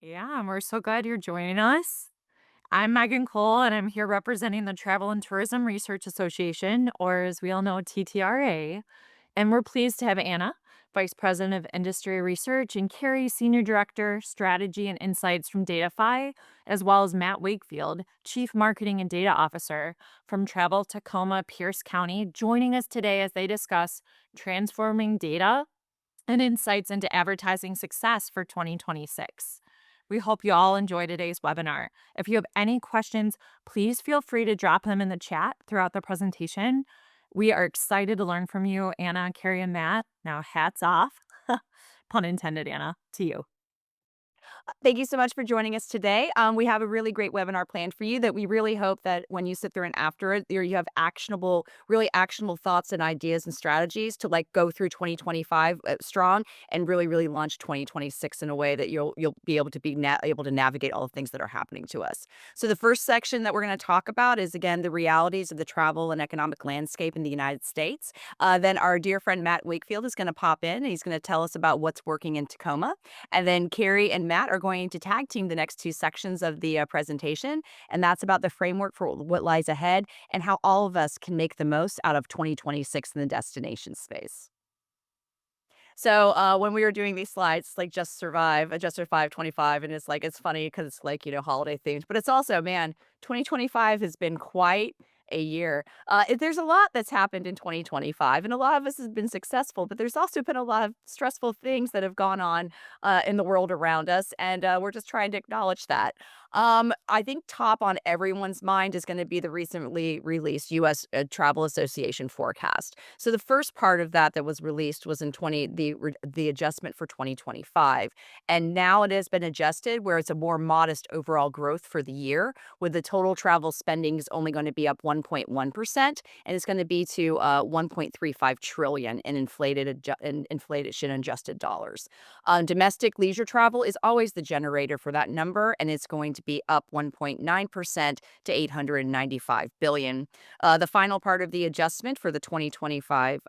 Yeah, and we're so glad you're joining us. I'm Megan Cole, and I'm here representing the Travel and Tourism Research Association, or as we all know, TTRA. And we're pleased to have Anna, Vice President of Industry Research, and Kari, Senior Director, Strategy and Insights from Datafy, as well as Matt Wakefield, Chief Marketing and Data Officer from Travel Tacoma, Pierce County, joining us today as they discuss transforming data and insights into advertising success for 2026. We hope you all enjoy today's webinar. If you have any questions, please feel free to drop them in the chat throughout the presentation. We are excited to learn from you, Anna, Carrie, and Matt. Now, hats off, pun intended, Anna, to you. Thank you so much for joining us today. We have a really great webinar planned for you that we really hope that when you sit there and after it, you have really actionable thoughts and ideas and strategies to like go through 2025 strong and really launch 2026 in a way that you'll be able to able to navigate all the things that are happening to us. So the first section that we're going to talk about is again the realities of the travel and economic landscape in the United States. Then our dear friend Matt Wakefield is going to pop in and he's going to tell us about what's working in Tacoma. And then Carrie and Matt are going to tag team the next two sections of the presentation. And that's about the framework for what lies ahead and how all of us can make the most out of 2026 in the destination space. So when we were doing these slides, like just survive 25, and it's like it's funny because it's like holiday themed, but it's also man, 2025 has been quite a year. There's a lot that's happened in 2025, and a lot of us has been successful, but there's also been a lot of stressful things that have gone on in the world around us, and we're just trying to acknowledge that. I think top on everyone's mind is going to be the recently released U.S. Travel Association forecast. So the first part of that was released was in the adjustment for 2025, and now it has been adjusted where it's a more modest overall growth for the year, with the total travel spending is only going to be up 1.1%, and it's going to be to 1.35 trillion in inflation adjusted dollars. Domestic leisure travel is always the generator for that number, and it's going to be up 1.9% to 895 billion. The final part of the adjustment for the 2025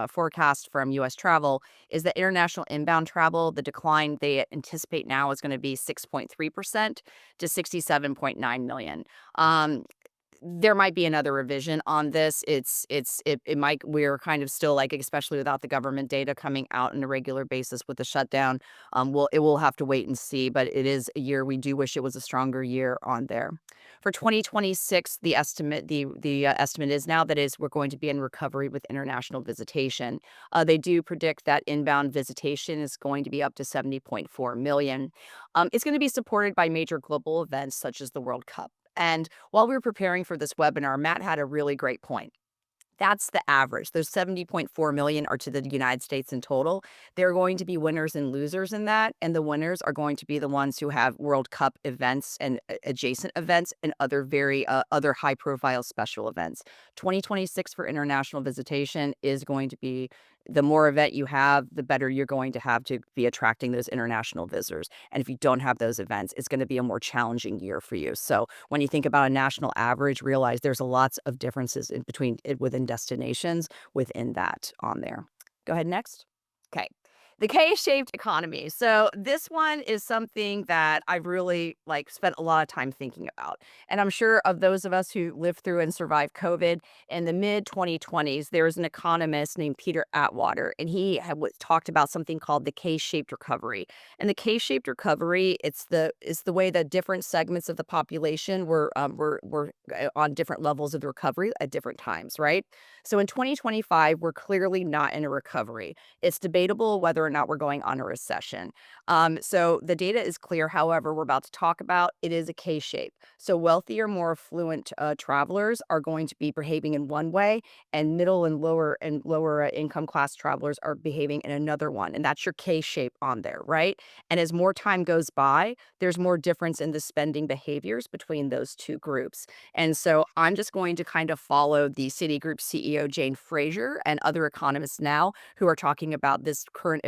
forecast from U.S. travel is that international inbound travel, the decline they anticipate now is going to be 6.3% to 67.9 million. There might be another revision on this. It might we're kind of still like, especially without the government data coming out on a regular basis with the shutdown. It will have to wait and see, but it is a year we do wish it was a stronger year on there. For 2026, the estimate is now that is we're going to be in recovery with international visitation. They do predict that inbound visitation is going to be up to 70.4 million. It's going to be supported by major global events such as the World Cup. And while we were preparing for this webinar, Matt had a really great point. That's the average. Those 70.4 million are to the United States in total. There are going to be winners and losers in that, and the winners are going to be the ones who have World Cup events and adjacent events and other high-profile special events. 2026 for international visitation is going to be the more event you have, the better you're going to have to be attracting those international visitors. And if you don't have those events, it's going to be a more challenging year for you. So when you think about a national average, realize there's a lots of differences in between it within destinations within that on there. Go ahead next. Okay. The K-shaped economy. So this one is something that I've really spent a lot of time thinking about. And I'm sure of those of us who lived through and survived COVID in the mid 2020s, there was an economist named Peter Atwater, and he talked about something called the K-shaped recovery. And the K-shaped recovery, it's the way that different segments of the population were on different levels of the recovery at different times, right? So in 2025, we're clearly not in a recovery. It's debatable whether or not we're going on a recession. So the data is clear. However, we're about to talk about it is a K shape. So wealthier, more affluent travelers are going to be behaving in one way, and middle and lower income class travelers are behaving in another one. And that's your K shape on there, right? And as more time goes by, there's more difference in the spending behaviors between those two groups. And so I'm just going to kind of follow the Citigroup CEO Jane Fraser and other economists now who are talking about this current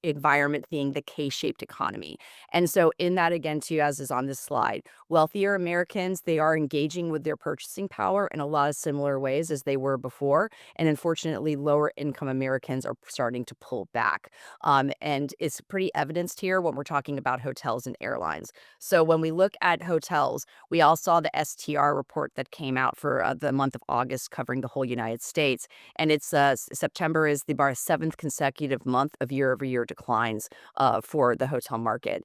environment being the K-shaped economy. And so in that, again, too, as is on this slide, wealthier Americans, they are engaging with their purchasing power in a lot of similar ways as they were before. And unfortunately, lower income Americans are starting to pull back. And it's pretty evidenced here when we're talking about hotels and airlines. So when we look at hotels, we all saw the STR report that came out for the month of August covering the whole United States. And it's September is the seventh consecutive month of year-over-year declines for the hotel market.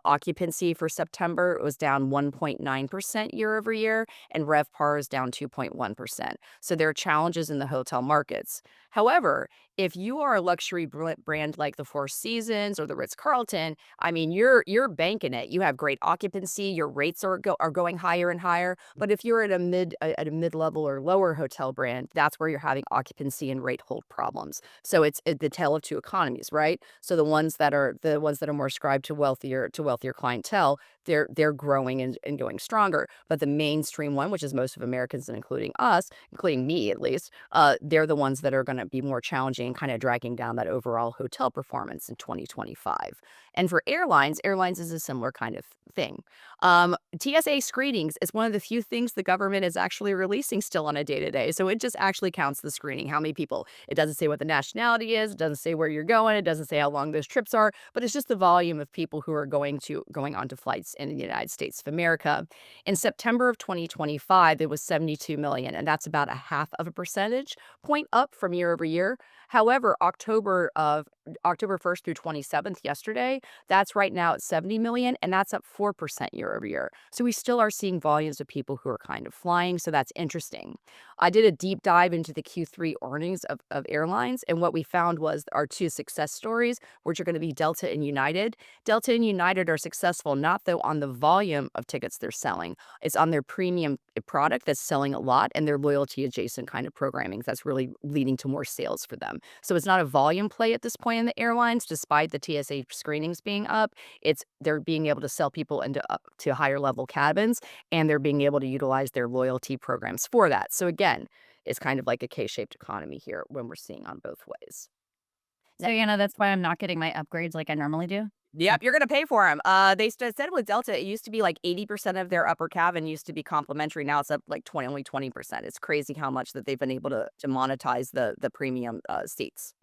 Occupancy for September was down 1.9% year over year, and RevPAR is down 2.1%. So there are challenges in the hotel markets. However, if you are a luxury brand like the Four Seasons or the Ritz-Carlton, I mean, you're banking it. You have great occupancy, your rates are going higher and higher. But if you're at a mid-level or lower hotel brand, that's where you're having occupancy and rate hold problems. So it's the tale of two economies, right? So the ones that are more ascribed to wealthier clientele, they're growing and going stronger. But the mainstream one, which is most of Americans and including us, including me at least, they're the ones that are going to be more challenging and kind of dragging down that overall hotel performance in 2025. And for airlines is a similar kind of thing. TSA screenings is one of the few things the government is actually releasing still on a day to day. So it just actually counts the screening, how many people. It doesn't say what the nationality is, it doesn't say where you're going, it doesn't say how long those trips are, but it's just the volume of people who are going onto flights in the United States of America. In September of 2025, it was 72 million, and that's about a half of a percentage point up from year over year. However, October 1st through 27th, yesterday, that's right now at 70 million, and that's up 4% year over year. So we still are seeing volumes of people who are kind of flying. So that's interesting. I did a deep dive into the Q3 earnings of airlines, and what we found was our two success stories, which are going to be Delta and United. Delta and United are successful not though on the volume of tickets they're selling, it's on their premium product that's selling a lot and their loyalty adjacent kind of programming that's really leading to more sales for them. So it's not a volume play at this point in the airlines, despite the TSA screenings being up. It's they're being able to sell people into up to higher level cabins, and they're being able to utilize their loyalty programs for that. So again, it's kind of like a K-shaped economy here when we're seeing on both ways. So, that's why I'm not getting my upgrades like I normally do? Yep, you're gonna pay for them. They said with Delta, it used to be like 80% of their upper cabin used to be complimentary. Now it's up like only 20%. It's crazy how much that they've been able to monetize the premium seats.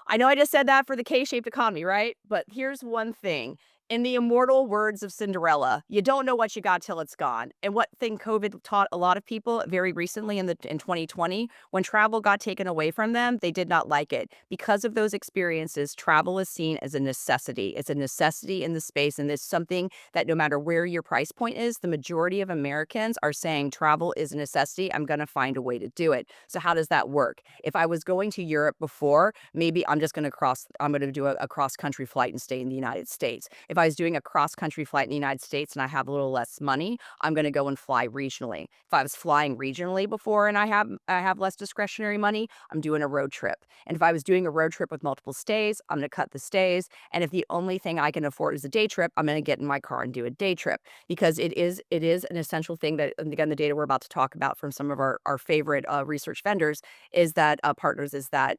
I know I just said that for the K-shaped economy, right? But here's one thing. In the immortal words of Cinderella, you don't know what you got till it's gone. And what thing COVID taught a lot of people very recently in 2020, when travel got taken away from them, they did not like it. Because of those experiences, travel is seen as a necessity. It's a necessity in the space, and it's something that no matter where your price point is, the majority of Americans are saying travel is a necessity. I'm going to find a way to do it. So how does that work? If I was going to Europe before, maybe I'm going to do a cross country flight and stay in the United States. If I was doing a cross country flight in the United States and I have a little less money, I'm going to go and fly regionally. If I was flying regionally before and I have less discretionary money, I'm doing a road trip. And if I was doing a road trip with multiple stays, I'm going to cut the stays. And if the only thing I can afford is a day trip, I'm going to get in my car and do a day trip, because it is an essential thing that, and again, the data we're about to talk about from some of our favorite research vendors is that partners is that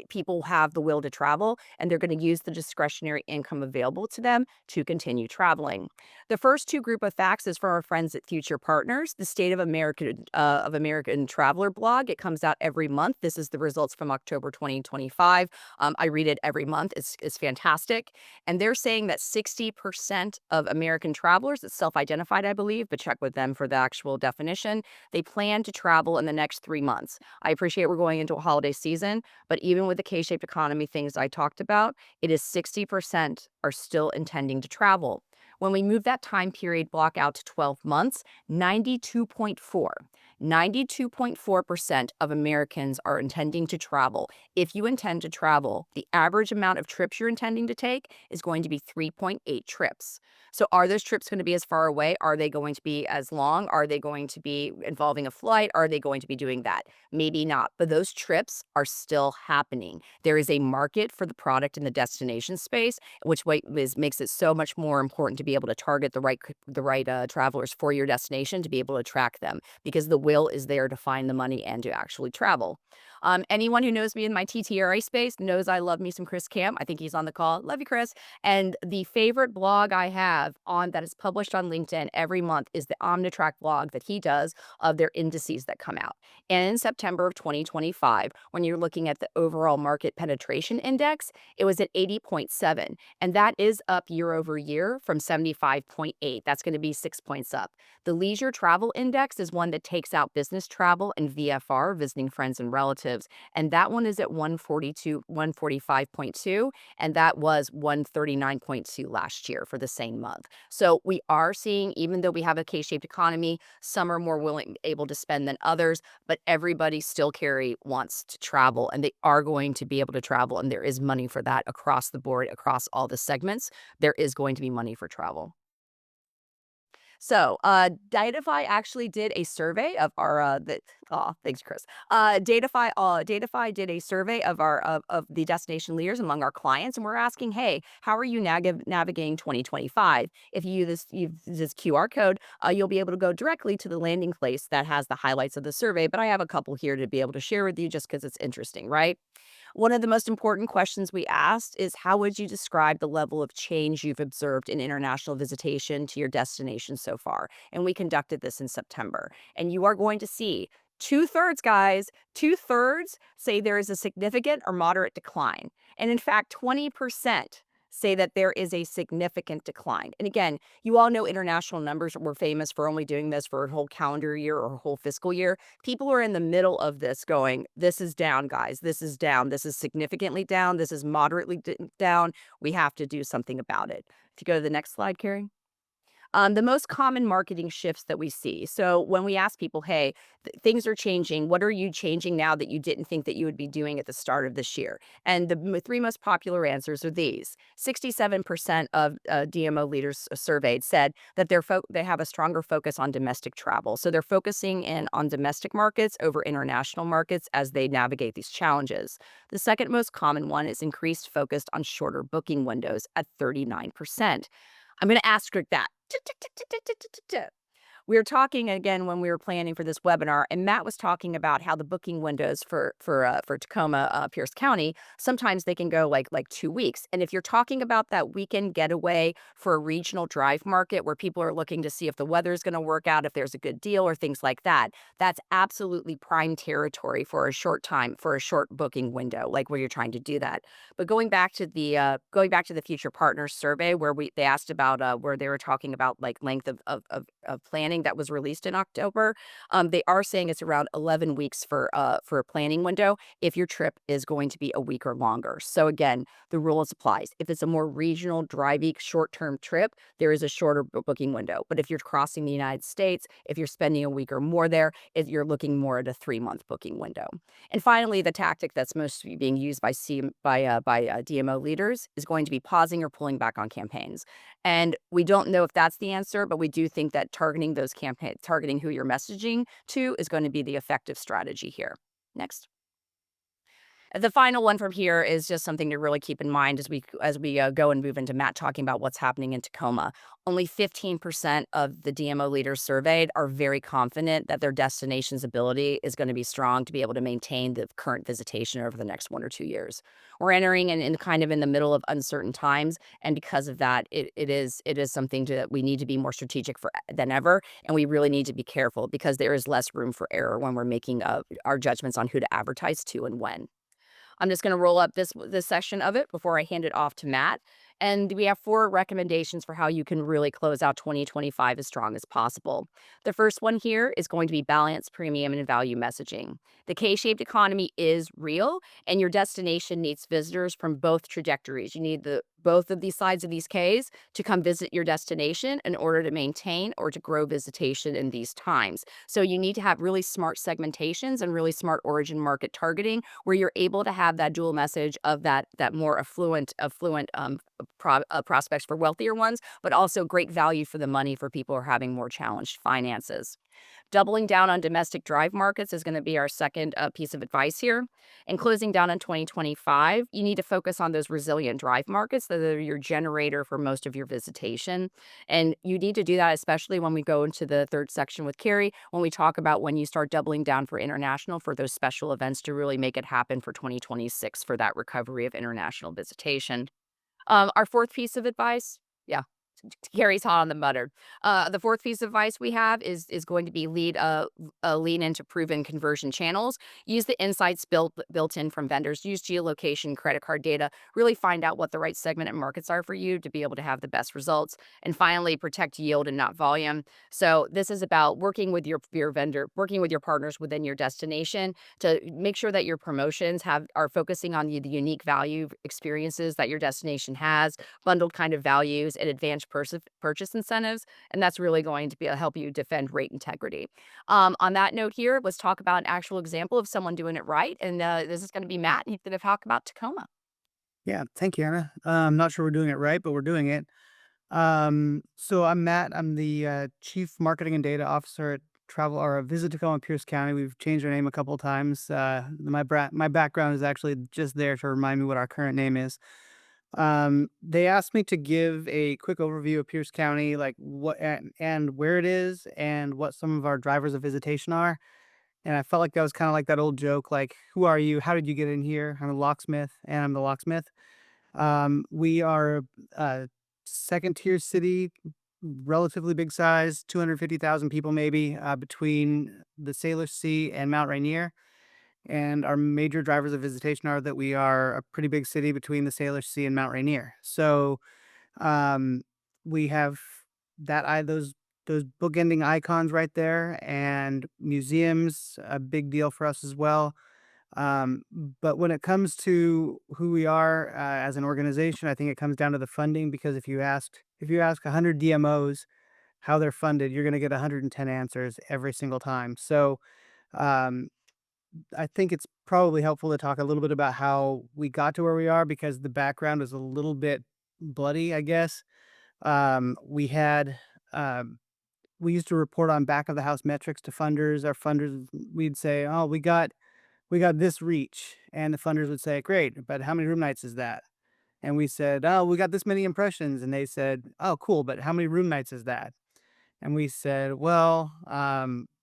people have the will to travel, and they're going to use the discretionary income available to them to continue traveling. The first two group of facts is from our friends at Future Partners, the State of American Traveler blog. It comes out every month. This is the results from October 2025. I read it every month. It's fantastic. And they're saying that 60% of American travelers, it's self-identified, I believe, but check with them for the actual definition, they plan to travel in the next 3 months. I appreciate we're going into a holiday season, but even with the K-shaped economy things I talked about, it is 60% are still intending to travel. When we move that time period block out to 12 months, 92.4% of Americans are intending to travel. If you intend to travel, the average amount of trips you're intending to take is going to be 3.8 trips. So are those trips going to be as far away? Are they going to be as long? Are they going to be involving a flight? Are they going to be doing that? Maybe not, but those trips are still happening. There is a market for the product in the destination space, which makes it so much more important to be able to target the right travelers for your destination, to be able to track them, because the will is there to find the money and to actually travel. Anyone who knows me in my TTRA space knows I love me some Chris Camp. I think he's on the call. Love you, Chris. And the favorite blog I have on that is published on LinkedIn every month is the Omnitrack blog that he does of their indices that come out. And in September of 2025, when you're looking at the overall market penetration index, it was at 80.7. And that is up year over year from 75.8. That's going to be 6 points up. The leisure travel index is one that takes out business travel and VFR, visiting friends and relatives. And that one is at 145.2. And that was 139.2 last year for the same month. So we are seeing, even though we have a K-shaped economy, some are more able to spend than others, but everybody still, Kari, wants to travel, and they are going to be able to travel. And there is money for that across the board, across all the segments. There is going to be money for travel. So, Datafy actually did a survey of our, thanks, Chris. Datafy did a survey of of the destination leaders among our clients, and we're asking, hey, how are you navigating 2025? If you use this QR code, you'll be able to go directly to the landing place that has the highlights of the survey, but I have a couple here to be able to share with you just because it's interesting, right? One of the most important questions we asked is, how would you describe the level of change you've observed in international visitation to your destination so far? And we conducted this in September. And you are going to see 2/3, guys, 2/3 say there is a significant or moderate decline. And in fact, 20% say that there is a significant decline. And again, you all know international numbers. We're famous for only doing this for a whole calendar year or a whole fiscal year. People are in the middle of this going, this is down, guys. This is down. This is significantly down. This is moderately down. We have to do something about it. If you go to the next slide, Kari. The most common marketing shifts that we see. So when we ask people, hey, things are changing. What are you changing now that you didn't think that you would be doing at the start of this year? And the three most popular answers are these. 67% of DMO leaders surveyed said that they have a stronger focus on domestic travel. So they're focusing in on domestic markets over international markets as they navigate these challenges. The second most common one is increased focus on shorter booking windows at 39%. I'm going to asterisk that. We were talking again when we were planning for this webinar, and Matt was talking about how the booking windows for Tacoma, Pierce County, sometimes they can go like 2 weeks. And if you're talking about that weekend getaway for a regional drive market where people are looking to see if the weather is going to work out, if there's a good deal or things like that, that's absolutely prime territory for a short time, for a short booking window, like where you're trying to do that. But going back to the Future Partners survey, where they asked about where they were talking about like length of planning that was released in October, they are saying it's around 11 weeks for a planning window if your trip is going to be a week or longer. So again, the rule applies. If it's a more regional, drivey, short-term trip, there is a shorter booking window. But if you're crossing the United States, if you're spending a week or more there, you're looking more at a 3-month booking window. And finally, the tactic that's mostly being used by DMO leaders is going to be pausing or pulling back on campaigns. And we don't know if that's the answer, but we do think that targeting those campaigns, targeting who you're messaging to, is going to be the effective strategy here. Next. The final one from here is just something to really keep in mind as we go and move into Matt talking about what's happening in Tacoma. Only 15% of the DMO leaders surveyed are very confident that their destination's ability is going to be strong to be able to maintain the current visitation over the next 1 or 2 years. We're entering in kind of in the middle of uncertain times, and because of that, it is something that we need to be more strategic than ever, and we really need to be careful because there is less room for error when we're making our judgments on who to advertise to and when. I'm just going to roll up this section of it before I hand it off to Matt. And we have 4 recommendations for how you can really close out 2025 as strong as possible. The first one here is going to be balance, premium, and value messaging. The K-shaped economy is real, and your destination needs visitors from both trajectories. You need both of these sides of these Ks to come visit your destination in order to maintain or to grow visitation in these times. So you need to have really smart segmentations and really smart origin market targeting where you're able to have that dual message of that more affluent prospects for wealthier ones, but also great value for the money for people who are having more challenged finances. Doubling down on domestic drive markets is going to be our second piece of advice here. And closing down in 2025, you need to focus on those resilient drive markets that are your generator for most of your visitation. And you need to do that, especially when we go into the third section with Kari, when we talk about when you start doubling down for international for those special events to really make it happen for 2026 for that recovery of international visitation. Our fourth piece of advice, yeah, Gary's hot on the butter. The fourth piece of advice we have is going to be lean into proven conversion channels. Use the insights built in from vendors. Use geolocation, credit card data. Really find out what the right segment and markets are for you to be able to have the best results. And finally, protect yield and not volume. So this is about working with your vendor, working with your partners within your destination to make sure that your promotions are focusing on the unique value experiences that your destination has, bundled kind of values, and advanced purchase incentives, and that's really going to help you defend rate integrity. On that note here, let's talk about an actual example of someone doing it right, and this is going to be Matt. He's going to talk about Tacoma. Yeah, thank you, Anna. I'm not sure we're doing it right, but we're doing it. So I'm Matt. I'm the Chief Marketing and Data Officer at Travel or Visit Tacoma, Pierce County. We've changed our name a couple of times. My background is actually just there to remind me what our current name is. They asked me to give a quick overview of Pierce County, like what and where it is, and what some of our drivers of visitation are. And I felt like that was kind of like that old joke, like, "Who are you? How did you get in here?" I'm a locksmith, and I'm the locksmith. We are a second tier city, relatively big size, 250,000 people maybe, between the Salish Sea and Mount Rainier. And our major drivers of visitation are that we are a pretty big city between the Salish Sea and Mount Rainier. So um, we have those bookending icons right there, and museums, a big deal for us as well. Um, but when it comes to who we are as an organization, I think it comes down to the funding because if you ask 100 DMOs how they're funded, you're going to get 110 answers every single time. So um, I think it's probably helpful to talk a little bit about how we got to where we are because the background is a little bit bloody, I guess. We had um, we used to report on back of the house metrics to funders. Our funders, we'd say, "Oh, we got this reach," and the funders would say, "Great, but how many room nights is that?" And we said, "Oh, we got this many impressions," and they said, "Oh, cool, but how many room nights is that?" And we said, "Well,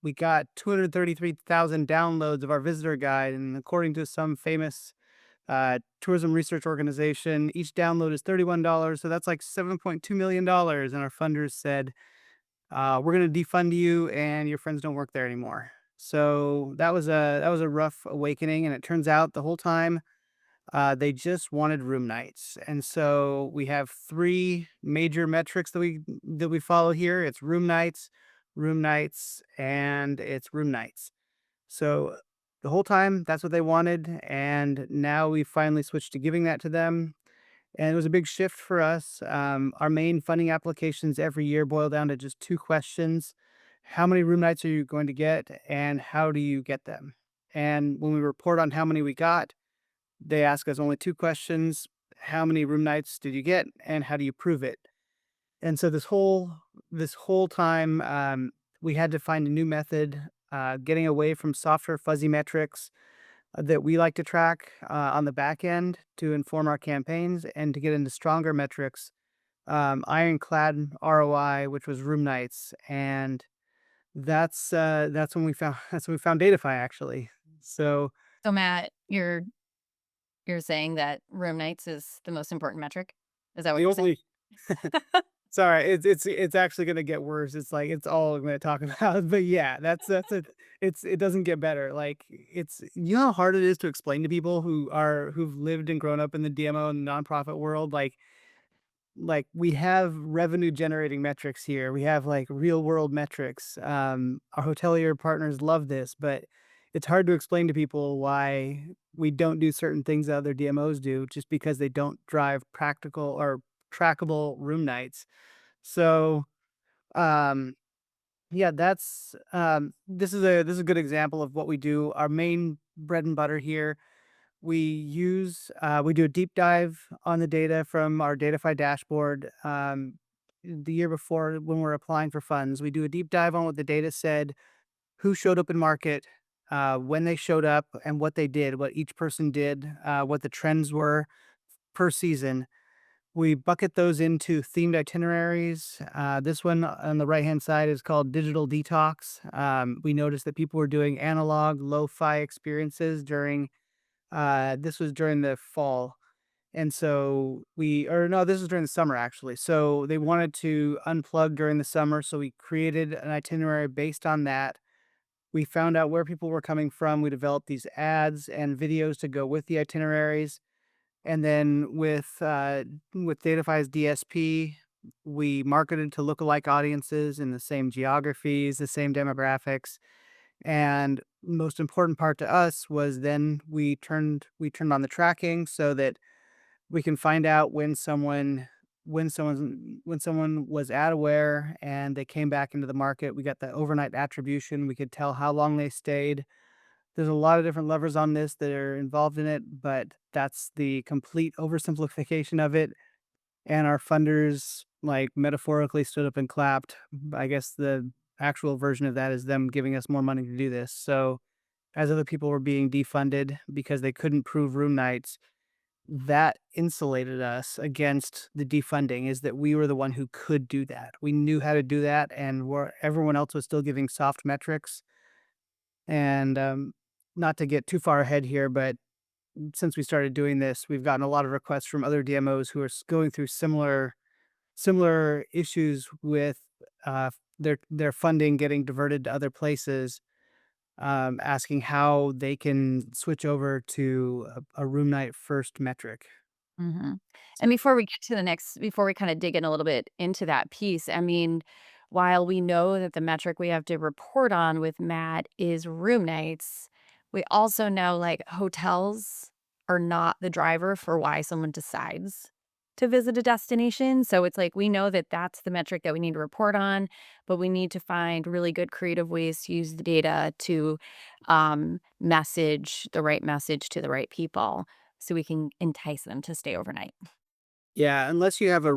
we got 233,000 downloads of our visitor guide, and according to some famous tourism research organization, each download is $31, so that's like $7.2 million." And our funders said, "We're going to defund you, and your friends don't work there anymore." So that was a rough awakening, and it turns out the whole time they just wanted room nights. And so we have three major metrics that we follow here. It's room nights, and it's room nights. So the whole time that's what they wanted, and now we finally switched to giving that to them. And it was a big shift for us. Our main funding applications every year boil down to just two questions: how many room nights are you going to get, and how do you get them? And when we report on how many we got, they ask us only two questions: how many room nights did you get, and how do you prove it? And so this whole time, we had to find a new method, getting away from softer, fuzzy metrics that we like to track on the back end to inform our campaigns, and to get into stronger metrics, ironclad ROI, which was room nights, and that's when we found Datafy actually. So So Matt, you're saying that room nights is the most important metric? Is that what the you're saying? only sorry, it's actually gonna get worse. It's like it's all I'm gonna talk about. But yeah, that's it. It doesn't get better. Like it's you know how hard it is to explain to people who've lived and grown up in the DMO and nonprofit world. Like we have revenue generating metrics here. We have like real world metrics. Our hotelier partners love this, but it's hard to explain to people why we don't do certain things that other DMOs do just because they don't drive practical or trackable room nights. So, um, yeah, this is a good example of what we do. Our main bread and butter here, we do a deep dive on the data from our Datafy dashboard. the year before when we're applying for funds. We do a deep dive on what the data said, who showed up in market, when they showed up, and what they did, what each person did, what the trends were per season. We bucket those into themed itineraries. This one on the right hand side is called Digital Detox. We noticed that people were doing analog lo-fi experiences during this was during the fall. And so or no, this was during the summer actually. So they wanted to unplug during the summer. So we created an itinerary based on that. We found out where people were coming from. We developed these ads and videos to go with the itineraries. And then with Datafy's DSP, we marketed to lookalike audiences in the same geographies, the same demographics. And most important part to us was then we turned on the tracking so that we can find out when someone was ad aware and they came back into the market. We got the overnight attribution. We could tell how long they stayed. There's a lot of different levers on this that are involved in it, but that's the complete oversimplification of it. And our funders, like, metaphorically stood up and clapped. I guess the actual version of that is them giving us more money to do this. So, as other people were being defunded because they couldn't prove room nights, that insulated us against the defunding, is that we were the one who could do that. We knew how to do that, and where everyone else was still giving soft metrics. And not to get too far ahead here, but since we started doing this, we've gotten a lot of requests from other DMOs who are going through similar issues with their funding getting diverted to other places, asking how they can switch over to a room night first metric. hmm And before we get to the next, before we kind of dig in a little bit into that piece, I mean, while we know that the metric we have to report on with Matt is room nights, we also know like hotels are not the driver for why someone decides to visit a destination. So it's like we know that that's the metric that we need to report on, but we need to find really good creative ways to use the data to message the right message to the right people so we can entice them to stay overnight. Yeah, unless you have a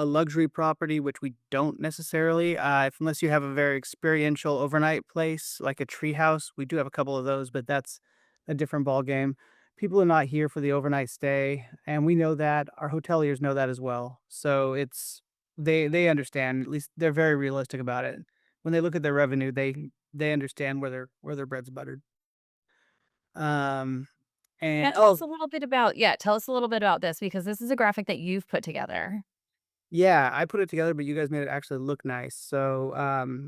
luxury property, which we don't necessarily. Unless you have a very experiential overnight place, like a treehouse, we do have a couple of those, but that's a different ball game. People are not here for the overnight stay, and we know that. Our hoteliers know that as well. So they understand. At least they're very realistic about it. When they look at their revenue, they understand where their bread's buttered. Um, and Yeah, tell us a little bit about tell us a little bit about this because this is a graphic that you've put together. Yeah, I put it together, but you guys made it actually look nice. So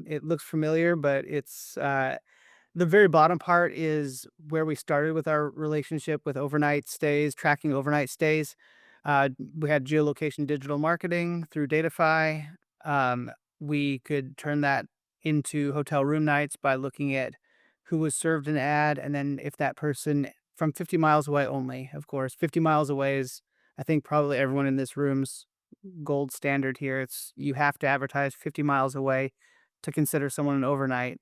it looks familiar, but it's the very bottom part is where we started with our relationship with overnight stays, tracking overnight stays. We had geolocation digital marketing through Datafy. Um, we could turn that into hotel room nights by looking at who was served an ad, and then if that person from 50 miles away only, of course, 50 miles away is, I think, probably everyone in this room's gold standard here. It's you have to advertise 50 miles away to consider someone an overnight.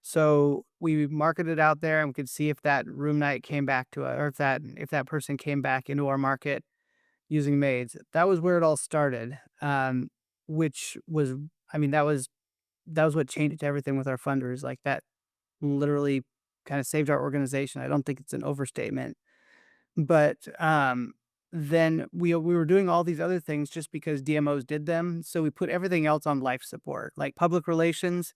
So we marketed out there and we could see if that room night came back to us, or if that person came back into our market using maids. That was where it all started. Which was, I mean, that was what changed everything with our funders. Like, that literally kind of saved our organization. I don't think it's an overstatement. But then we were doing all these other things just because DMOs did them. So we put everything else on life support, like public relations.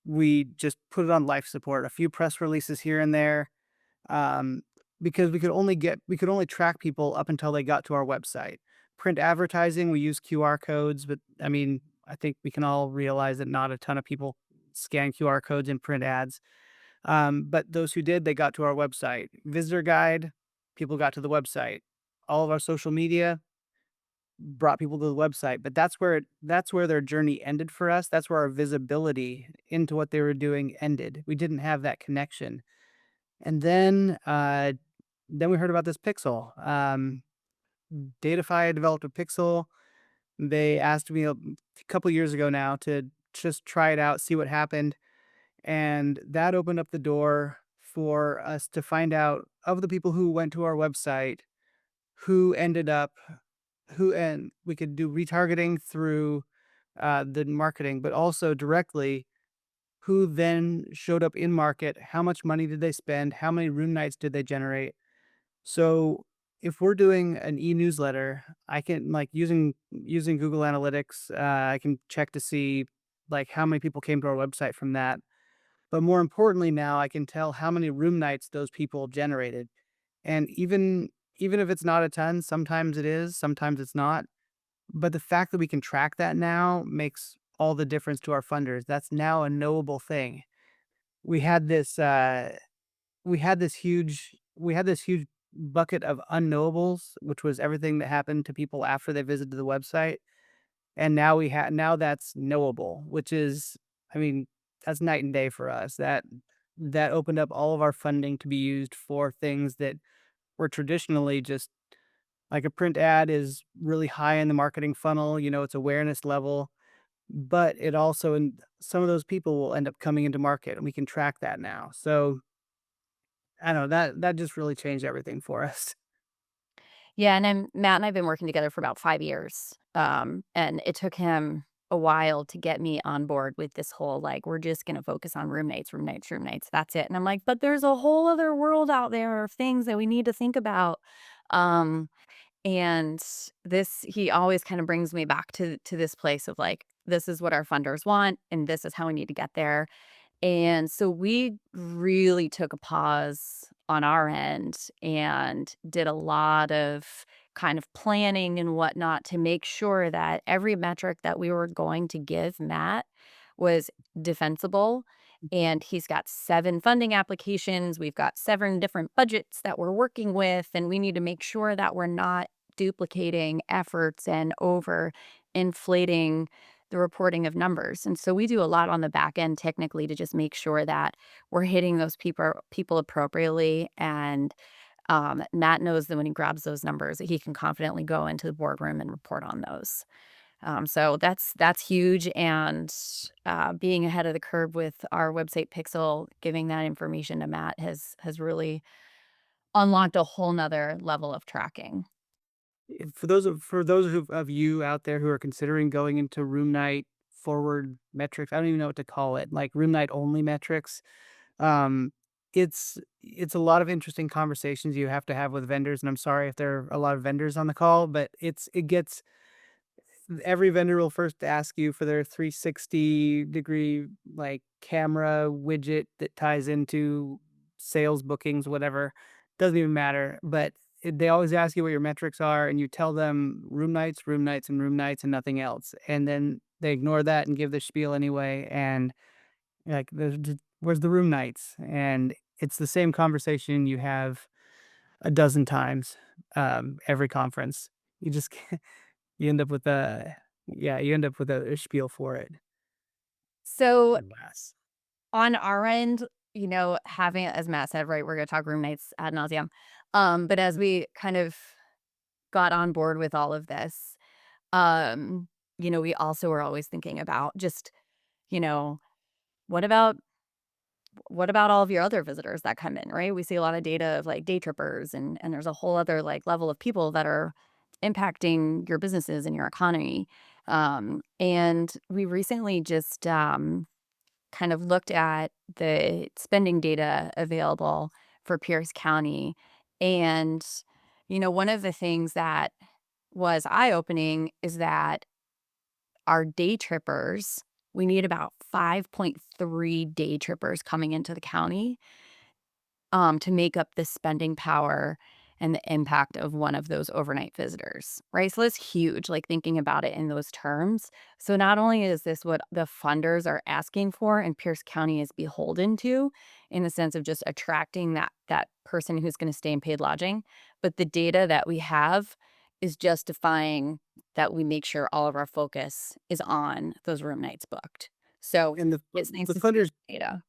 We just put it on life support. A few press releases here and there, um, because we could only track people up until they got to our website. Print advertising, we use QR codes, but I mean, I think we can all realize that not a ton of people scan QR codes in print ads. But those who did, they got to our website. Visitor guide, people got to the website. All of our social media brought people to the website. But that's where their journey ended for us. That's where our visibility into what they were doing ended. We didn't have that connection. And then we heard about this pixel. Datafy developed a pixel. They asked me a couple years ago now to just try it out, see what happened. And that opened up the door for us to find out, of the people who went to our website, who ended up and we could do retargeting through the marketing, but also directly who then showed up in market, how much money did they spend, how many room nights did they generate. So if we're doing an e-newsletter, I can like using Google Analytics, I can check to see like how many people came to our website from that. But more importantly, now I can tell how many room nights those people generated. And even if it's not a ton, sometimes it is, sometimes it's not. But the fact that we can track that now makes all the difference to our funders. That's now a knowable thing. We had this we had this huge bucket of unknowables, which was everything that happened to people after they visited the website. And now that's knowable, which is, I mean, that's night and day for us. That opened up all of our funding to be used for things that were traditionally just like a print ad is really high in the marketing funnel, it's awareness level, but it also, and some of those people will end up coming into market and we can track that now. So I don't know, that just really changed everything for us. Yeah, and then Matt and I have been working together for about 5 years, and it took him a while to get me on board with this whole, like, "We're just gonna focus on room nights, room nights, room nights, that's it," and I'm like, "But there's a whole other world out there of things that we need to think about," um, and this he always kinda brings me back to this place of, like, "This is what our funders want, and this is how we need to get there," and so we really took a pause on our end and did a lot of kind of planning and whatnot to make sure that every metric that we were going to give Matt was defensible. And he's got 7 funding applications. We've got 7 different budgets that we're working with, and we need to make sure that we're not duplicating efforts and over inflating the reporting of numbers. And so we do a lot on the back end technically to just make sure that we're hitting those people appropriately. And Matt knows that when he grabs those numbers, that he can confidently go into the boardroom and report on those. So that's huge. And being ahead of the curve with our website pixel, giving that information to Matt has really unlocked a whole nother level of tracking. For those of you out there who are considering going into room night forward metrics, I don't even know what to call it, like room night only metrics. Um, it's a lot of interesting conversations you have to have with vendors, and I'm sorry if there are a lot of vendors on the call, but it gets every vendor will first ask you for their 360-degree, like, camera widget that ties into sales bookings, whatever. Doesn't even matter, but they always ask you what your metrics are, and you tell them room nights, room nights, and room nights, and nothing else, and then they ignore that and give the spiel anyway, and, like, "Where's the room nights?" And it's the same conversation you have a dozen times, every conference. You just you end up with a yeah, you end up with a spiel for it. So Alas. on our end, having as Matt said, right, we're gonna talk room nights ad nauseum. But as we kind of got on board with all of this, um, we also were always thinking about just, you know, what about all of your other visitors that come in, right? We see a lot of data of like day trippers and there's a whole other like level of people that are impacting your businesses and your economy. And we recently just kind of looked at the spending data available for Pierce County. And, one of the things that was eye opening is that our day trippers, we need about 5.3 day trippers coming into the county to make up the spending power and the impact of one of those overnight visitors, right? So that's huge, like thinking about it in those terms. So not only is this what the funders are asking for and Pierce County is beholden to in the sense of just attracting that person who's going to stay in paid lodging, but the data that we have is justifying that we make sure all of our focus is on those room nights booked. So And it's nice the to see funders that data.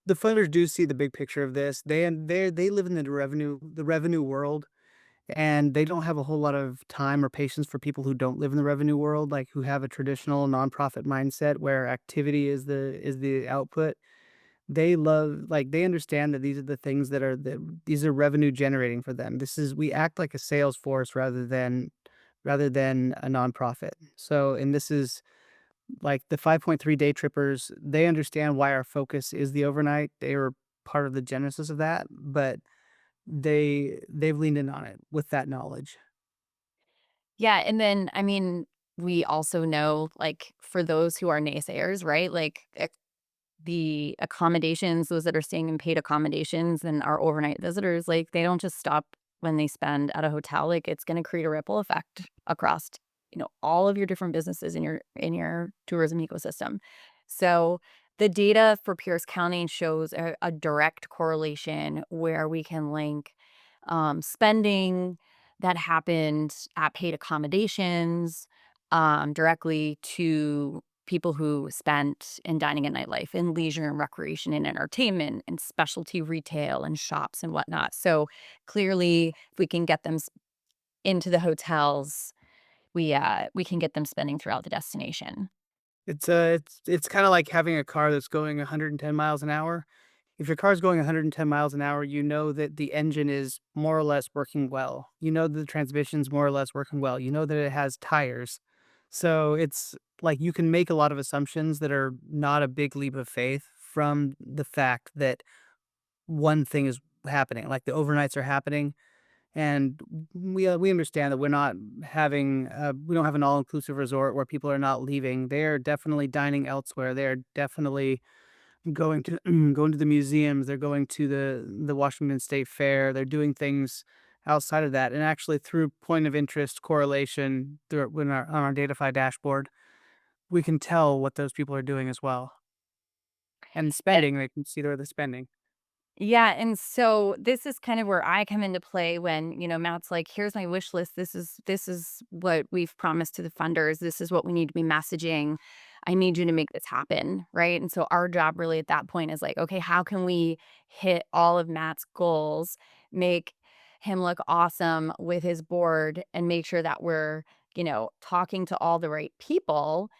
the funders do see the big picture of this. They live in the revenue world, and they don't have a whole lot of time or patience for people who don't live in the revenue world, like, who have a traditional nonprofit mindset where activity is the output. They understand that these are the things these are revenue generating for them. We act like a sales force rather than rather than a nonprofit. So, and this is like the 5.3 day trippers, they understand why our focus is the overnight. They were part of the genesis of that, but they've leaned in on it with that knowledge. Yeah, and then, I mean, we also know, like, for those who are naysayers, right? Like, the accommodations, those that are staying in paid accommodations and are overnight visitors, like, they don't just stop when they spend at a hotel. Like, it's gonna create a ripple effect across, all of your different businesses in your tourism ecosystem. So, the data for Pierce County shows a direct correlation where we can link, spending that happened at paid accommodations, directly to people who spent in dining and nightlife and leisure and recreation and entertainment and specialty retail and shops and whatnot. So clearly, if we can get them into the hotels, we can get them spending throughout the destination. It's kind of like having a car that's going 110 miles an hour. If your car's going 110 miles an hour, you know that the engine is more or less working well. You know that the transmission's more or less working well. You know that it has tires. So it's like you can make a lot of assumptions that are not a big leap of faith from the fact that one thing is happening, like the overnights are happening. And we understand that we don't have an all inclusive resort where people are not leaving. They are definitely dining elsewhere. They are definitely going to going to the museums, they're going to the Washington State Fair, they're doing things outside of that, and actually through point of interest correlation through when our on our Datafy dashboard, we can tell what those people are doing as well. And spending, they can see where they're spending. Yeah, and so this is kind of where I come into play when, Matt's like, "Here's my wish list. This is what we've promised to the funders. This is what we need to be messaging. I need you to make this happen." Right? And so our job really at that point is like, "Okay, how can we hit all of Matt's goals, make him look awesome with his board and make sure that we're, talking to all the right people?"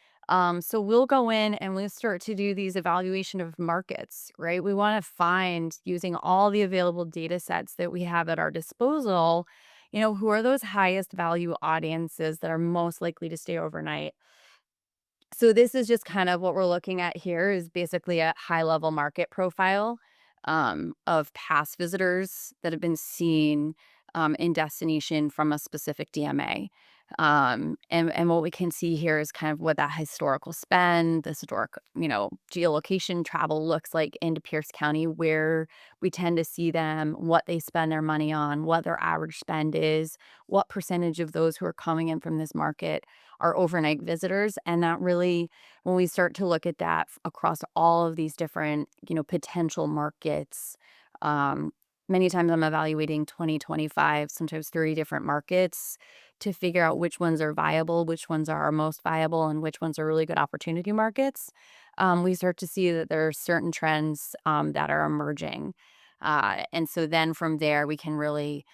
So we'll go in and we'll start to do these evaluation of markets, right? We want to find, using all the available data sets that we have at our disposal, who are those highest value audiences that are most likely to stay overnight. So this is just kind of what we're looking at here is basically a high level market profile, of past visitors that have been seen, in destination from a specific DMA. And what we can see here is kind of what that historical spend, this historic, geolocation travel looks like into Pierce County, where we tend to see them, what they spend their money on, what their average spend is, what percentage of those who are coming in from this market are overnight visitors. And that really, when we start to look at that across all of these different, potential markets, um, many times I'm evaluating 20, 25, sometimes 30 different markets to figure out which ones are viable, which ones are our most viable, and which ones are really good opportunity markets. We start to see that there are certain trends, that are emerging. And so then from there, we can really,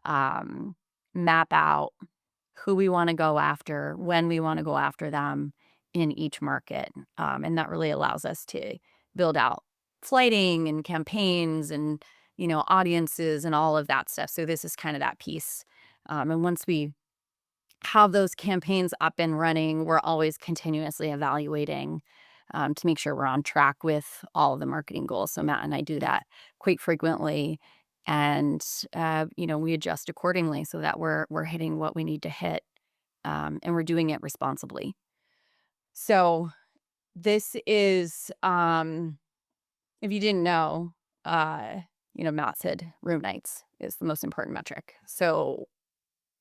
um, map out who we want to go after, when we want to go after them in each market. And that really allows us to build out flighting and campaigns and, audiences and all of that stuff. So this is kind of that piece. And once we have those campaigns up and running, we're always continuously evaluating, to make sure we're on track with all of the marketing goals. So Matt and I do that quite frequently, and we adjust accordingly so that we're hitting what we need to hit, and we're doing it responsibly. So this is, if you didn't know, Matt said room nights is the most important metric. So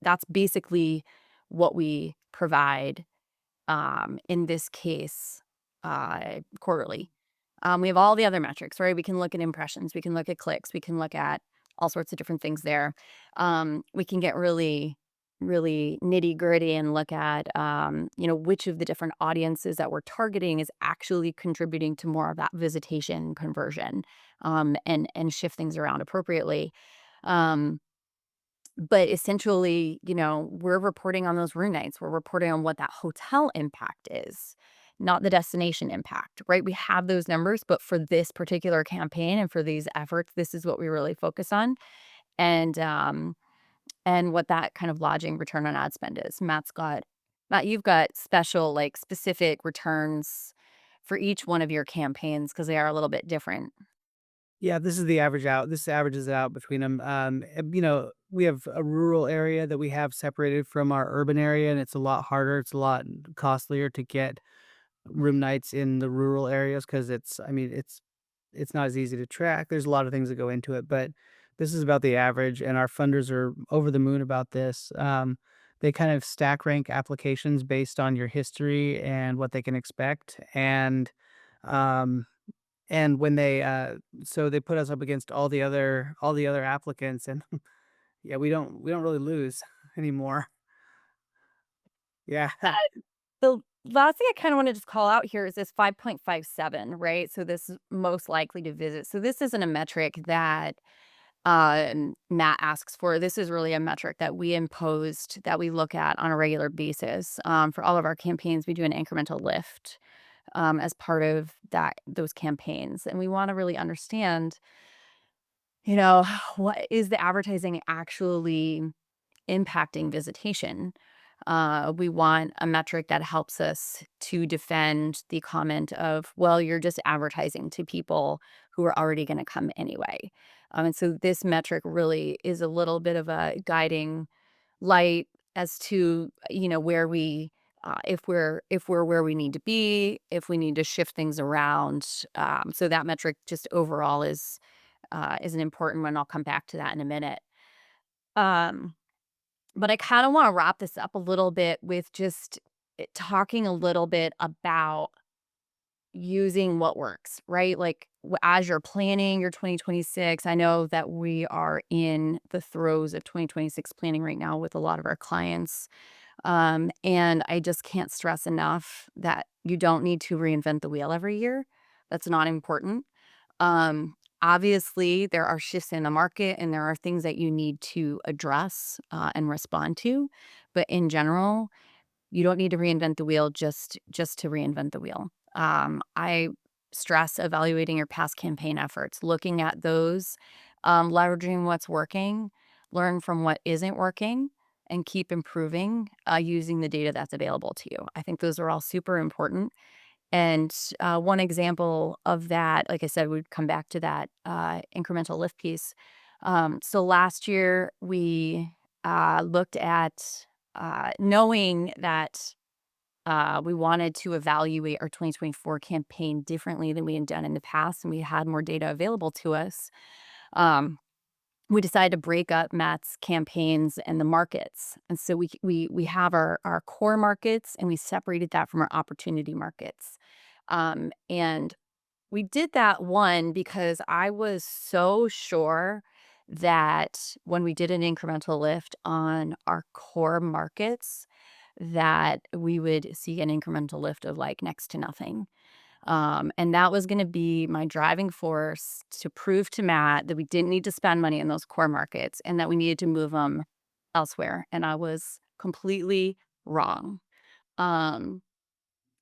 that's basically what we provide, in this case, quarterly. We have all the other metrics, right? We can look at impressions, we can look at clicks, we can look at all sorts of different things there. We can get really, really nitty gritty and look at, which of the different audiences that we're targeting is actually contributing to more of that visitation conversion, and shift things around appropriately. Um, but essentially, we're reporting on those room nights. We're reporting on what that hotel impact is, not the destination impact, right? We have those numbers, but for this particular campaign and for these efforts, this is what we really focus on. And and what that kind of lodging return on ad spend is. Matt, you've got special, like, specific returns for each one of your campaigns because they are a little bit different. Yeah, this is the average out. This averages it out between them. We have a rural area that we have separated from our urban area, and it's a lot harder. It's a lot costlier to get room nights in the rural areas because it's not as easy to track. There's a lot of things that go into it, but this is about the average, and our funders are over the moon about this. They kind of stack rank applications based on your history and what they can expect, um, and when so they put us up against all the other applicants, and yeah, we don't really lose anymore. Yeah. The last thing I kinda wanna just call out here is this 5.57, right? So this is most likely to visit. So this isn't a metric that, Matt asks for. This is really a metric that we imposed that we look at on a regular basis. For all of our campaigns, we do an incremental lift, as part of those campaigns, and we wanna really understand, you know, what is the advertising actually impacting visitation. We want a metric that helps us to defend the comment of, well, you're just advertising to people who are already going to come anyway. And so this metric really is a little bit of a guiding light as to, where if we're where we need to be, if we need to shift things around. So that metric just overall is an important one. I'll come back to that in a minute. Um, but I kind of want to wrap this up a little bit with just talking a little bit about using what works, right? Like as you're planning your 2026, I know that we are in the throes of 2026 planning right now with a lot of our clients. And I just can't stress enough that you don't need to reinvent the wheel every year. That's not important. Obviously, there are shifts in the market and there are things that you need to address and respond to. But in general, you don't need to reinvent the wheel just to reinvent the wheel. I stress evaluating your past campaign efforts, looking at those, leveraging what's working, learn from what isn't working, and keep improving using the data that's available to you. I think those are all super important. And one example of that, like I said, we'd come back to that incremental lift piece. So last year we looked at knowing that we wanted to evaluate our 2024 campaign differently than we had done in the past, and we had more data available to us. Um, we decided to break up Matt's campaigns and the markets, and so we have our core markets, and we separated that from our opportunity markets. And we did that one because I was so sure that when we did an incremental lift on our core markets, that we would see an incremental lift of like next to nothing. And that was going to be my driving force to prove to Matt that we didn't need to spend money in those core markets and that we needed to move them elsewhere. And I was completely wrong. Um,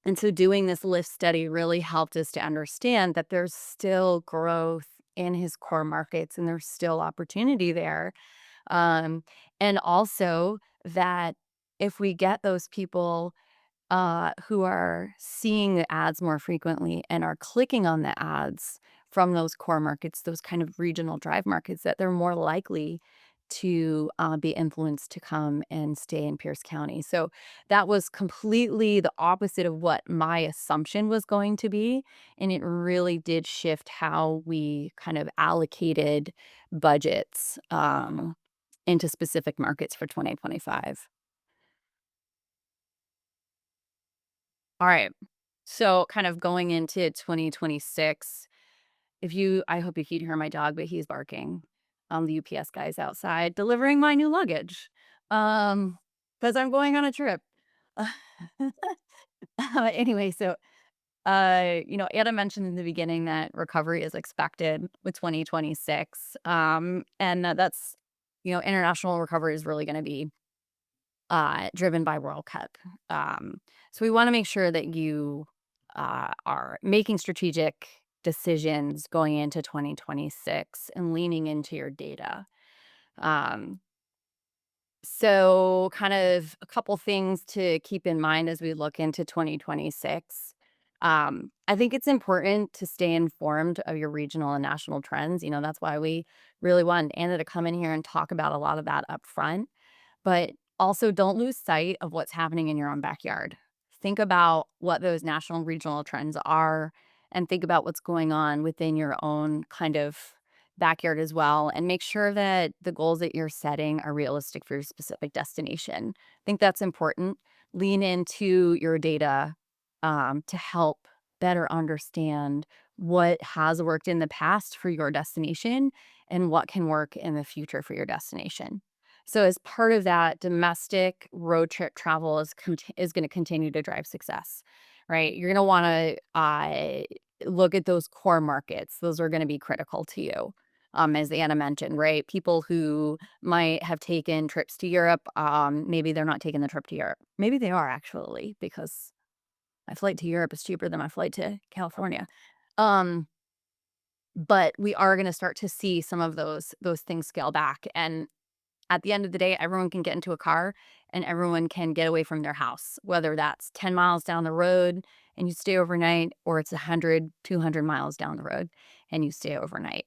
and so doing this lift study really helped us to understand that there's still growth in his core markets and there's still opportunity there. Um, and also that if we get those people who are seeing the ads more frequently and are clicking on the ads from those core markets, those kind of regional drive markets, that they're more likely to be influenced to come and stay in Pierce County. So that was completely the opposite of what my assumption was going to be. And it really did shift how we kind of allocated budgets into specific markets for 2025. All right. So kind of going into 2026, I hope you can hear my dog, but he's barking. The UPS guy's outside delivering my new luggage. Because I'm going on a trip. Anyway, so Anna mentioned in the beginning that recovery is expected with 2026. And that's, international recovery is really going to be driven by World Cup. So we want to make sure that you are making strategic decisions going into 2026 and leaning into your data. Um, So kind of a couple things to keep in mind as we look into 2026. I think it's important to stay informed of your regional and national trends. That's why we really wanted Anna to come in here and talk about a lot of that up front. But also, don't lose sight of what's happening in your own backyard. Think about what those national and regional trends are, and think about what's going on within your own kind of backyard as well. And make sure that the goals that you're setting are realistic for your specific destination. I think that's important. Lean into your data to help better understand what has worked in the past for your destination and what can work in the future for your destination. So as part of that, domestic road trip travel is going to continue to drive success, right? You're going to want to look at those core markets. Those are going to be critical to you. As Anna mentioned, right? People who might have taken trips to Europe, maybe they're not taking the trip to Europe. Maybe they are actually, because my flight to Europe is cheaper than my flight to California. Um, but we are going to start to see some of those things scale back, and at the end of the day, everyone can get into a car and everyone can get away from their house, whether that's 10 miles down the road and you stay overnight, or it's 100, 200 miles down the road and you stay overnight.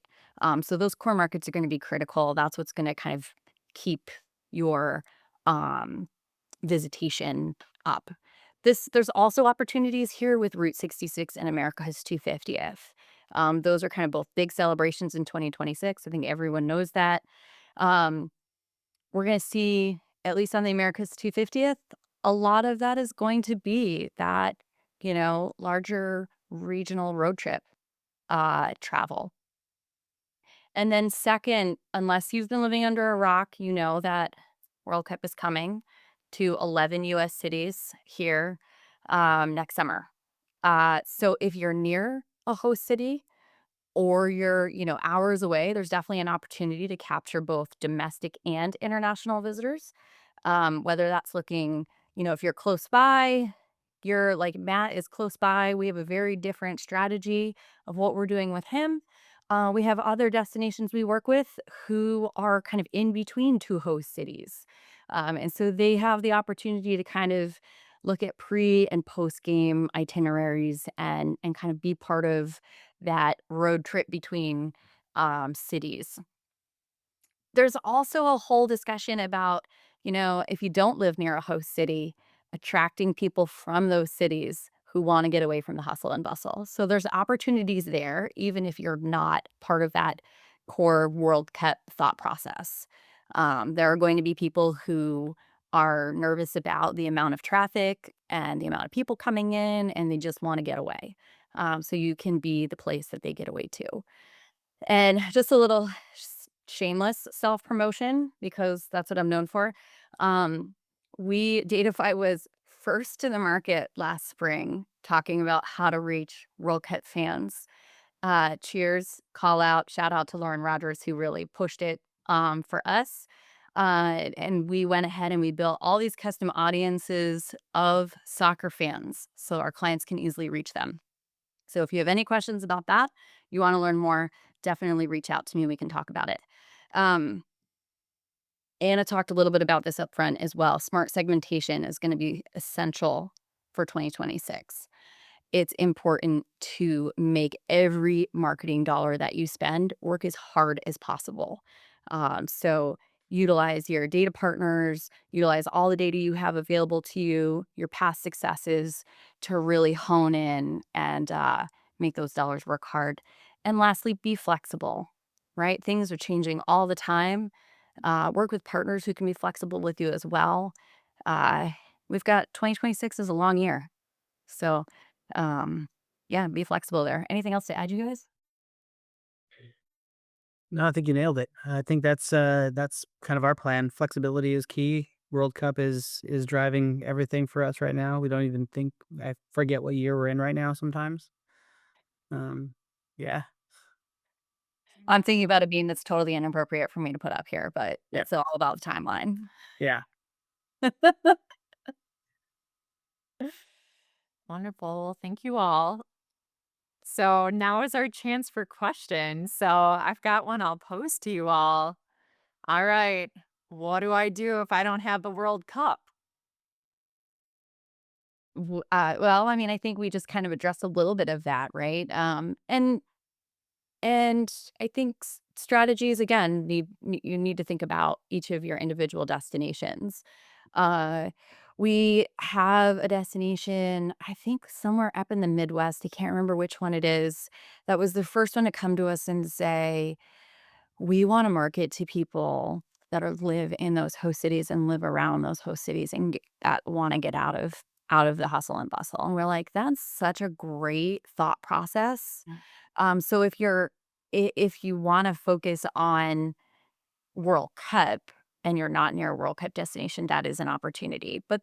So those core markets are going to be critical. That's what's going to kind of keep your um, visitation up. There's also opportunities here with Route 66 and America's 250th. Those are kind of both big celebrations in 2026. I think everyone knows that. Um, we're going to see, at least on the America's 250th, a lot of that is going to be that, larger regional road trip travel. And then second, unless you've been living under a rock, you know that World Cup is coming to 11 US cities here next summer. So if you're near a host city, or you're, hours away, there's definitely an opportunity to capture both domestic and international visitors. Whether that's looking, if you're close by, you're like Matt is close by. We have a very different strategy of what we're doing with him. We have other destinations we work with who are kind of in between two host cities. And so they have the opportunity to kind of look at pre and post game itineraries and kind of be part of that road trip between cities. There's also a whole discussion about, if you don't live near a host city, attracting people from those cities who want to get away from the hustle and bustle. So there's opportunities there, even if you're not part of that core World Cup thought process. There are going to be people who are nervous about the amount of traffic and the amount of people coming in, and they just want to get away. So you can be the place that they get away to. And just a little shameless self-promotion, because that's what I'm known for. Um, Datafy was first to the market last spring talking about how to reach World Cup fans. Cheers, call out, shout out to Lauren Rogers, who really pushed it for us. And we went ahead and we built all these custom audiences of soccer fans so our clients can easily reach them. So if you have any questions about that, you want to learn more, definitely reach out to me. We can talk about it. Um, Anna talked a little bit about this up front as well. Smart segmentation is going to be essential for 2026. It's important to make every marketing dollar that you spend work as hard as possible. So utilize your data partners, utilize all the data you have available to you, your past successes, to really hone in and make those dollars work hard. And lastly, be flexible, right? Things are changing all the time. Work with partners who can be flexible with you as well. Uh, we've got 2026 is a long year. So, yeah, be flexible there. Anything else to add, you guys? No, I think you nailed it. I think that's kind of our plan. Flexibility is key. World Cup is driving everything for us right now. We don't even think I forget what year we're in right now sometimes. Um, yeah. I'm thinking about a beam that's totally inappropriate for me to put up here, but Yeah. it's all about the timeline. Yeah. Wonderful. Well, thank you all. So now is our chance for questions. So I've got one I'll pose to you all. All right. what do I do if I don't have the World Cup? Well, I mean, I think we just kind of addressed a little bit of that, right? And I think strategies again you need to think about each of your individual destinations. Uh, we have a destination, I think somewhere up in the Midwest. I can't remember which one it is. That was the first one to come to us and say, we want to market to people that live in those host cities and live around those host cities and that want to get out of the hustle and bustle. And we're like, that's such a great thought process. So if you want to focus on World Cup and you're not near a World Cup destination, that is an opportunity. But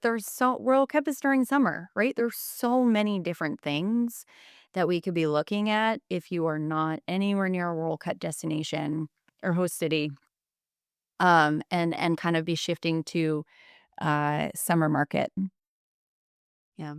World Cup is during summer, right? There's so many different things that we could be looking at if you are not anywhere near a World Cup destination or host city, and kind of be shifting to summer market. Yeah.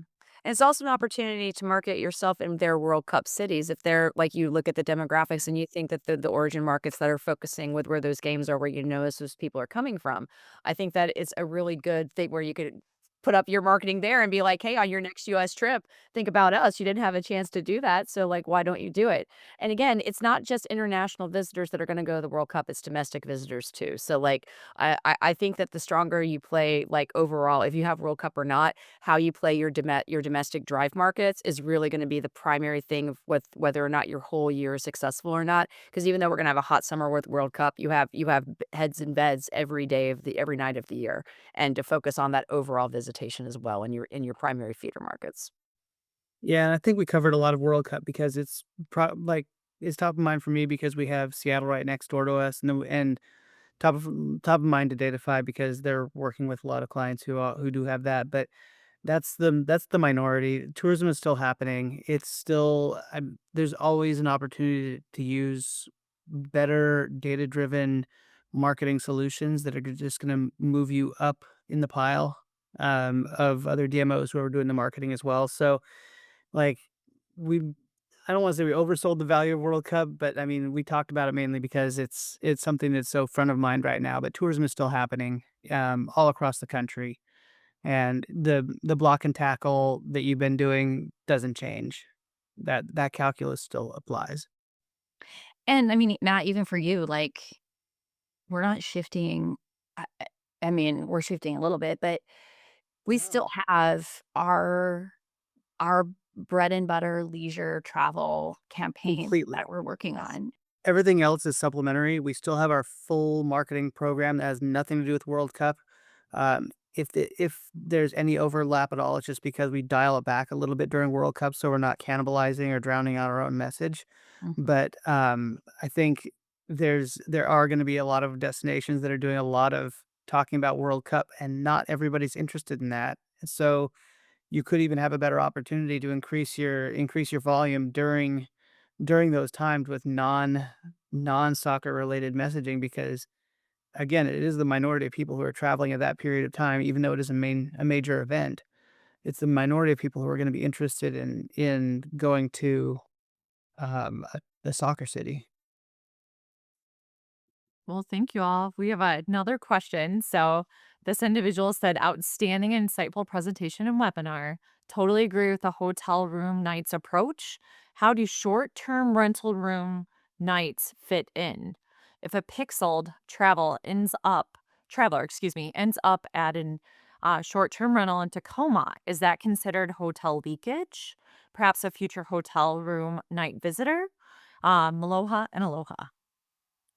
And it's also an opportunity to market yourself in their World Cup cities. If they're like you look at the demographics and you think that the origin markets that are focusing with where those games are, where you know those people are coming from, I think that it's a really good thing where you could put up your marketing there and be like, hey, on your next US trip, think about us. You didn't have a chance to do that. So, like, why don't you do it? And again, it's not just international visitors that are going to go to the World Cup, it's domestic visitors too. So, like, I think that the stronger you play, like, overall, if you have World Cup or not, how you play your domestic drive markets is really gonna be the primary thing with whether or not your whole year is successful or not. Because even though we're gonna have a hot summer with World Cup, you have heads and beds every night of the year, and to focus on that overall visitation as well in your primary feeder markets. Yeah, and I think we covered a lot of World Cup because like it's top of mind for me because we have Seattle right next door to us, and top of mind to Datafy because they're working with a lot of clients who do have that. But that's the minority. Tourism is still happening. It's still there's always an opportunity to use better data-driven marketing solutions that are just going to move you up in the pile of other DMOs who are doing the marketing as well. So like we I don't want to say we oversold the value of World Cup, but I mean we talked about it mainly because it's something that's so front of mind right now. But tourism is still happening all across the country, and the block and tackle that you've been doing doesn't change. That calculus still applies. And I mean, Matt, even for you, like we're not shifting. I, I I mean, we're shifting a little bit, but we still have our bread and butter leisure travel campaign Completely. that we're working on. Everything else is supplementary. We still have our full marketing program that has nothing to do with World Cup. If there's any overlap at all, it's just because we dial it back a little bit during World Cup, so we're not cannibalizing or drowning out our own message. Mhm. But I think there are going to be a lot of destinations that are doing a lot of talking about World Cup, and not everybody's interested in that. So you could even have a better opportunity to increase your volume during those times with non-soccer related messaging because again, it is the minority of people who are traveling at that period of time, even though it is a major event. It's the minority of people who are going to be interested in going to the soccer city. Well, thank you all. We have another question. So, this individual said, outstanding, insightful presentation and webinar. Totally agree with the hotel room nights approach. How do short term rental room nights fit in? If a pixeled traveler, excuse me, ends up at an short term rental in Tacoma, is that considered hotel leakage? Perhaps a future hotel room night visitor? Aloha and aloha.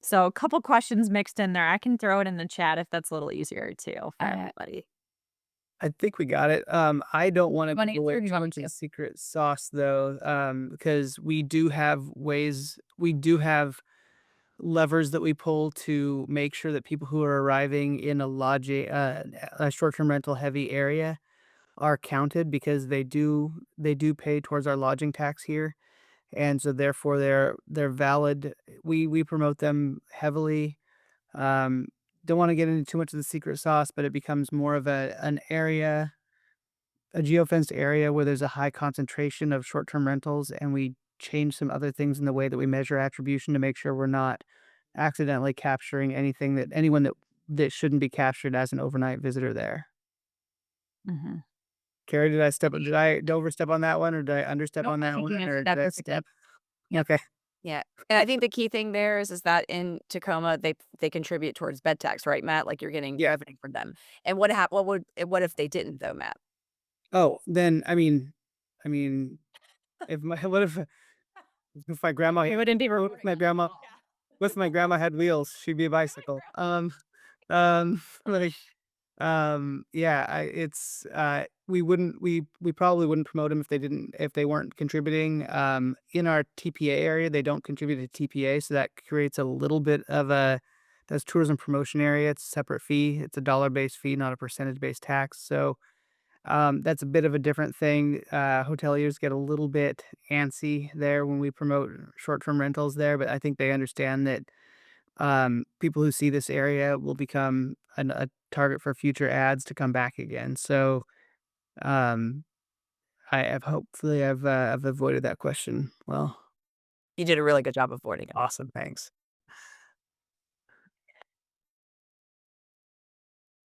So, a couple questions mixed in there. I can throw it in the chat if that's a little easier too for Uh, everybody. I think we got it. I don't want to you want to give away answer? Or do you too want me much of the to? secret sauce though, because we do have levers that we pull to make sure that people who are arriving in a short-term rental heavy area are counted because they do pay towards our lodging tax here, and so therefore they're valid. We promote them heavily. Um, don't want to get into too much of the secret sauce, but it becomes more of a geofenced area where there's a high concentration of short-term rentals, and we change some other things in the way that we measure attribution to make sure we're not accidentally capturing anything that anyone that that shouldn't be captured as an overnight visitor there. Mhm. Carrie, did I overstep on that one, or did I understep Nope, on I that think you one, or answered did that I perfectly. step? Yep. Okay. Yeah. And I think the key thing there is that in Tacoma, they contribute towards bed tax, right, Matt? Like, you're getting Yeah. revenue from them. And what if they didn't, though, Matt? Oh, then I mean, if my if my grandma We wouldn't be what if my grandma what if my grandma had wheels? She'd be a bicycle. Like, yeah, we probably wouldn't promote them if they weren't contributing. In our TPA area, they don't contribute to TPA, so that creates a little bit of that's tourism promotion area. It's a separate fee. It's a dollar-based fee, not a percentage-based tax. So that's a bit of a different thing. Hoteliers get a little bit antsy there when we promote short-term rentals there, but I think they understand that people who see this area will become a target for future ads to come back again. So um, I've avoided that question. Well, You did a really good job avoiding it. awesome, thanks.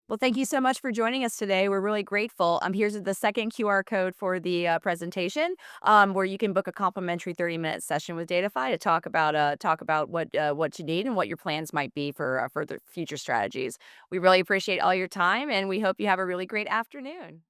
Well, thank you so much for joining us today. We're really grateful. Here's the second QR code for the presentation, where you can book a complimentary 30-minute session with Datafy to talk about what you need and what your plans might be for the future strategies. We really appreciate all your time, and we hope you have a really great afternoon.